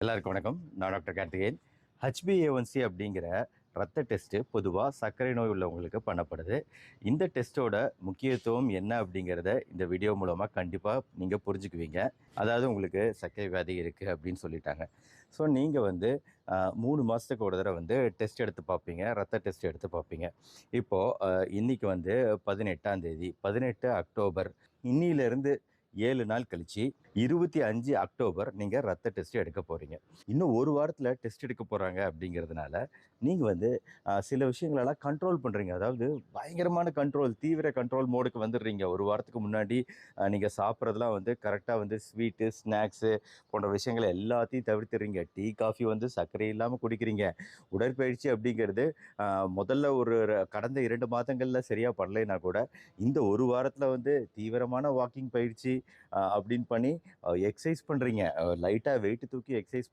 எல்லாருக்கும் வணக்கம். நான் டாக்டர் கார்த்திகேயன். ஹெச்பிஏ1சி அப்படிங்கிற ரத்த டெஸ்ட்டு பொதுவாக சர்க்கரை நோய் உள்ளவங்களுக்கு பண்ணப்படுது. இந்த டெஸ்ட்டோட முக்கியத்துவம் என்ன அப்படிங்கிறத இந்த வீடியோ மூலமாக கண்டிப்பாக நீங்கள் புரிஞ்சுக்குவீங்க. அதாவது உங்களுக்கு சர்க்கரை வியாதி இருக்குது அப்படின்னு சொல்லிட்டாங்க. ஸோ நீங்கள் வந்து 3 மாதத்துக்கு ஒரு தடவை வந்து டெஸ்ட் எடுத்து பார்ப்பீங்க, ரத்த டெஸ்ட் எடுத்து பார்ப்பீங்க. இப்போது இன்றைக்கி வந்து 18ஆம் தேதி 18 அக்டோபர். இன்னிலிருந்து 7 நாள் கழிச்சு 25 அக்டோபர் நீங்கள் ரத்த டெஸ்ட் எடுக்க போகிறீங்க. இன்னும் ஒரு வாரத்தில் டெஸ்ட் எடுக்க போகிறாங்க அப்படிங்கிறதுனால நீங்கள் வந்து சில விஷயங்களெல்லாம் கண்ட்ரோல் பண்ணுறீங்க. அதாவது பயங்கரமான கண்ட்ரோல், தீவிர கண்ட்ரோல் மோடுக்கு வந்துடுறீங்க. ஒரு வாரத்துக்கு முன்னாடி நீங்கள் சாப்பிட்றதுலாம் வந்து கரெக்டாக வந்து ஸ்வீட்டு, ஸ்நாக்ஸு போன்ற விஷயங்களை எல்லாத்தையும் தவிர்த்துறீங்க. டீ, காஃபி வந்து சர்க்கரை இல்லாமல் குடிக்கிறீங்க. உடற்பயிற்சி அப்படிங்கிறது முதல்ல கடந்த 2 மாதங்களில் சரியாக பண்ணலைன்னா கூட இந்த ஒரு வாரத்தில் வந்து தீவிரமான வாக்கிங் பயிற்சி அப்படின்னு பண்ணி எக்ஸசைஸ் பண்ணுறீங்க. லைட்டாக வெயிட்டு தூக்கி எக்ஸசைஸ்